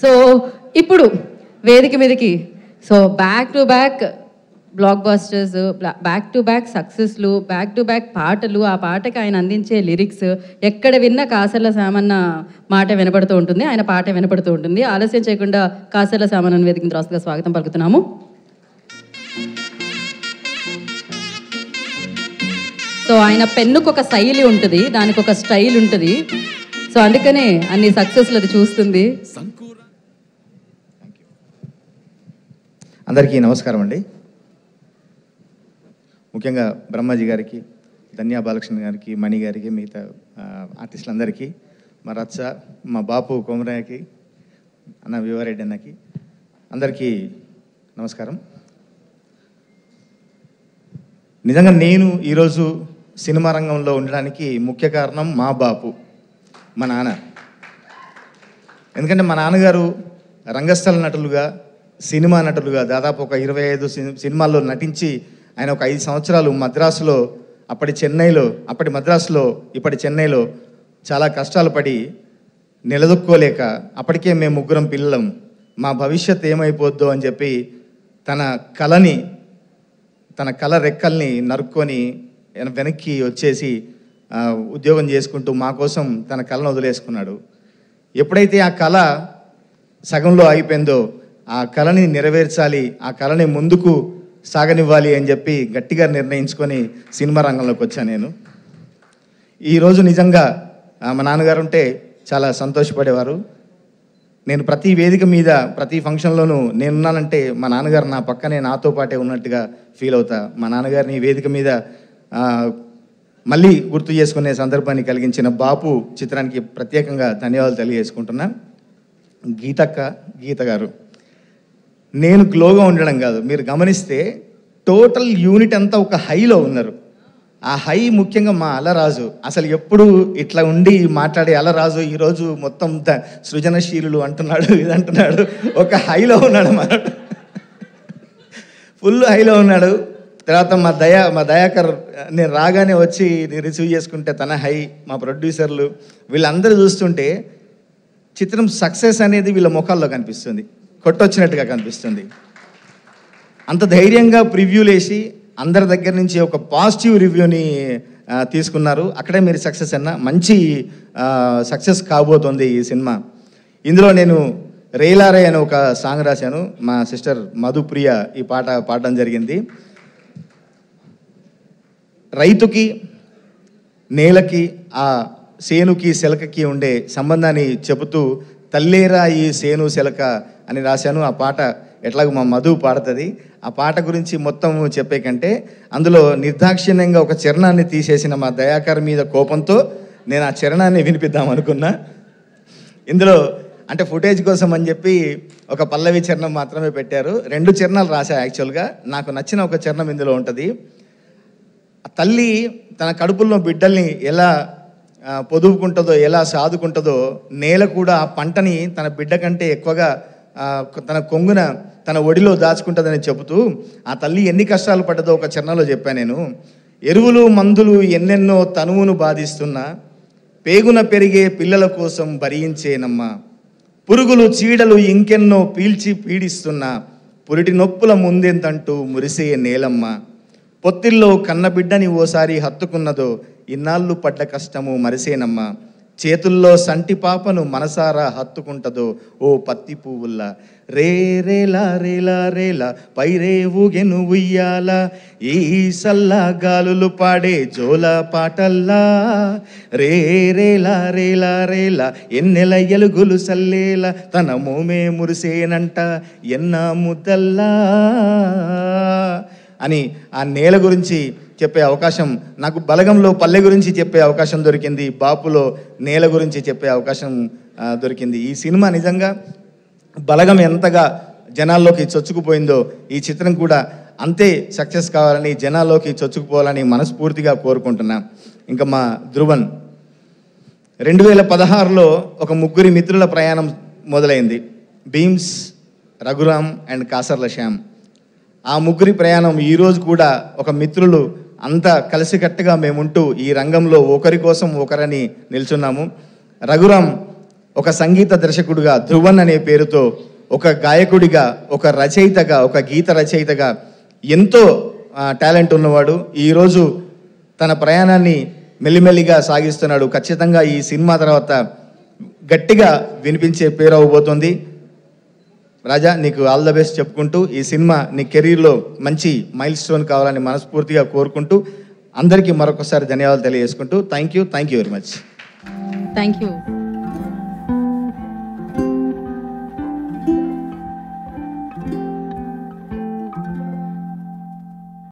So ఇప్పుడు వేదిక మీదకి so back to back blockbusters, back to back సక్సెస్లు, బ్యాక్ టు బ్యాక్ పాటలు, ఆ పాటకి ఆయన అందించే లిరిక్స్ ఎక్కడ విన్నా కాసర్ల సామన్న మాట వినపడుతూ ఉంటుంది, ఆయన పాట వినపడుతూ ఉంటుంది. ఆలస్యం చేయకుండా కాసర్ల సామన్న వేదిక రాస్తుగా స్వాగతం పలుకుతున్నాము. సో ఆయన పెన్నుకు ఒక శైలి ఉంటుంది, దానికి ఒక స్టైల్ ఉంటుంది. సో అందుకనే అన్ని సక్సెస్లు అది చూస్తుంది. అందరికీ నమస్కారం అండి. ముఖ్యంగా బ్రహ్మాజీ గారికి, ధన్యా బాలకృష్ణ గారికి, మణి గారికి, మిగతా ఆర్టిస్టులందరికీ, మా రచ్చ, మా బాపు కొమరయ్యకి, అన్న వివారెడ్డి అన్నకి, అందరికీ నమస్కారం. నిజంగా నేను ఈరోజు సినిమా రంగంలో ఉండడానికి ముఖ్య కారణం మా బాపు, మా నాన్న. ఎందుకంటే మా నాన్నగారు రంగస్థల నటులుగా, సినిమా నటులుగా దాదాపు ఒక 25 సినిమాల్లో నటించి ఆయన ఒక 5 సంవత్సరాలు మద్రాసులో, అప్పటి మద్రాసులో ఇప్పటి చెన్నైలో చాలా కష్టాలు పడి నిలదొక్కోలేక, అప్పటికే మేము ముగ్గురం పిల్లలం, మా భవిష్యత్ ఏమైపోద్దో అని చెప్పి తన కళ రెక్కల్ని నరుక్కొని వెనక్కి వచ్చేసి ఉద్యోగం చేసుకుంటూ మా కోసం తన కళను వదిలేసుకున్నాడు. ఎప్పుడైతే ఆ కళ సగంలో అయిపోయిందో, ఆ కళని నెరవేర్చాలి, ఆ కళని ముందుకు సాగనివ్వాలి అని చెప్పి గట్టిగా నిర్ణయించుకొని సినిమా రంగంలోకి వచ్చాను నేను. ఈరోజు నిజంగా మా నాన్నగారు ఉంటే చాలా సంతోషపడేవారు. నేను ప్రతి వేదిక మీద, ప్రతి ఫంక్షన్లోనూ నేనున్నానంటే మా నాన్నగారు నా పక్కనే నాతో పాటే ఉన్నట్టుగా ఫీల్ అవుతా. మా నాన్నగారిని వేదిక మీద మళ్ళీ గుర్తు చేసుకునే సందర్భాన్ని కలిగించిన బాపు చిత్రానికి ప్రత్యేకంగా ధన్యవాదాలు తెలియజేసుకుంటున్నా. గీత గారు, నేను గ్లోగా ఉండడం కాదు, మీరు గమనిస్తే టోటల్ యూనిట్ అంతా ఒక హైలో ఉన్నారు. ఆ హై ముఖ్యంగా మా అలరాజు, అసలు ఎప్పుడు ఇట్లా ఉండి మాట్లాడే అలరాజు ఈరోజు మొత్తం సృజనశీలులు అంటున్నాడు, ఇది అంటున్నాడు, ఒక హైలో ఉన్నాడు, ఫుల్ హైలో ఉన్నాడు. తర్వాత మా దయాకర్ నేను రాగానే వచ్చి రిసీవ్ చేసుకుంటే తన హై, మా ప్రొడ్యూసర్లు వీళ్ళందరూ చూస్తుంటే చిత్రం సక్సెస్ అనేది వీళ్ళ ముఖాల్లో కనిపిస్తుంది, కొట్టొచ్చినట్టుగా కనిపిస్తుంది. అంత ధైర్యంగా ప్రివ్యూలు వేసి అందరి దగ్గర నుంచి ఒక పాజిటివ్ రివ్యూని తీసుకున్నారు. అక్కడే మీరు సక్సెస్ అన్న, మంచి సక్సెస్ కాబోతుంది ఈ సినిమా. ఇందులో నేను రేలారే అని ఒక సాంగ్ రాశాను, మా సిస్టర్ మధుప్రియ ఈ పాట పాడడం జరిగింది. రైతుకి, నేలకి, ఆ సేనుకి సెలకకి ఉండే సంబంధాన్ని చెబుతూ తల్లేరా ఈ సేను సెలక అని రాశాను. ఆ పాట ఎట్లాగో మా మధు పాడుతుంది. ఆ పాట గురించి మొత్తం చెప్పే కంటే అందులో నిర్దాక్షిణ్యంగా ఒక చరణాన్ని తీసేసిన మా దయాకర్ మీద కోపంతో నేను ఆ చరణాన్ని వినిపిద్దాం అనుకున్నా. ఇందులో అంటే ఫుటేజ్ కోసం అని చెప్పి ఒక పల్లవి చరణం మాత్రమే పెట్టారు. 2 చరణాలు రాశా. యాక్చువల్గా నాకు నచ్చిన ఒక చరణం ఇందులో ఉంటుంది. తల్లి తన కడుపుల్లో బిడ్డల్ని ఎలా పొదుపుకుంటుందో, ఎలా సాదుకుంటుందో, నేల కూడా ఆ పంటని తన బిడ్డ కంటే ఎక్కువగా తన కొంగున, తన ఒడిలో దాచుకుంటుందని చెబుతూ ఆ తల్లి ఎన్ని కష్టాలు పడ్డదో ఒక చరణంలో చెప్పాను నేను. ఎరువులు మందులు ఎన్నెన్నో తనువును బాధిస్తున్నా, పేగున పెరిగే పిల్లల కోసం భరించేనమ్మా, పురుగులు చీడలు ఇంకెన్నో పీల్చి పీడిస్తున్నా, పురిటి నొప్పుల ముందెంతంటూ మురిసే నేలమ్మ, పొత్తిల్లో కన్నబిడ్డని ఓసారి హత్తుకున్నదో, ఇన్నాళ్ళు పడ్డ కష్టము మరిసేనమ్మా, చేతుల్లో సంటి పాపను మనసారా హత్తుకుంటదో ఓ పత్తి పువ్వుల్లా, రే రేలా రేలా రేలా పైరేవుగెను ఉయ్యాల, ఈ సల్లా గాలులు పాడే జోల పాటల్లా, రే రేలా రేలా రేలా ఎన్నెల ఎలుగులు సల్లేలా, తన మోమే మురిసేనంట ఎన్న ముద్దల్లా అని ఆ నేల గురించి చెప్పే అవకాశం నాకు బలగంలో పల్లె గురించి చెప్పే అవకాశం దొరికింది, బాపులో నేల గురించి చెప్పే అవకాశం దొరికింది. ఈ సినిమా నిజంగా బలగం ఎంతగా జనాల్లోకి చొచ్చుకుపోయిందో ఈ చిత్రం కూడా అంతే సక్సెస్ కావాలని, జనాల్లోకి చొచ్చుకుపోవాలని మనస్ఫూర్తిగా కోరుకుంటున్నా. ఇంకా మా ధ్రువన్ 2016లో ఒక 3 మిత్రుల ప్రయాణం మొదలైంది. భీమ్స్, రఘురామ్ అండ్ కాసర్ల శ్యామ్. ఆ 3 ప్రయాణం ఈరోజు కూడా ఒక మిత్రులు అంతా కలిసికట్టుగా మేముంటూ ఈ రంగంలో ఒకరి కోసం ఒకరని నిల్చున్నాము. రఘురామ్ ఒక సంగీత దర్శకుడిగా ధ్రువన్ అనే పేరుతో, ఒక గాయకుడిగా, ఒక రచయితగా, ఒక గీత రచయితగా ఎంతో టాలెంట్ ఉన్నవాడు. ఈరోజు తన ప్రయాణాన్ని మెల్లిమెల్లిగా సాగిస్తున్నాడు. ఖచ్చితంగా ఈ సినిమా తర్వాత గట్టిగా వినిపించే పేరు అవ్వబోతుంది. రాజా, నీకు ఆల్ ద బెస్ట్ చెప్పుకుంటూ ఈ సినిమా నీ కెరీర్లో మంచి మైల్ స్టోన్ కావాలని మనస్ఫూర్తిగా కోరుకుంటూ అందరికీ మరొకసారి ధన్యవాదాలు తెలియజేసుకుంటూ thank you very much. Thank you.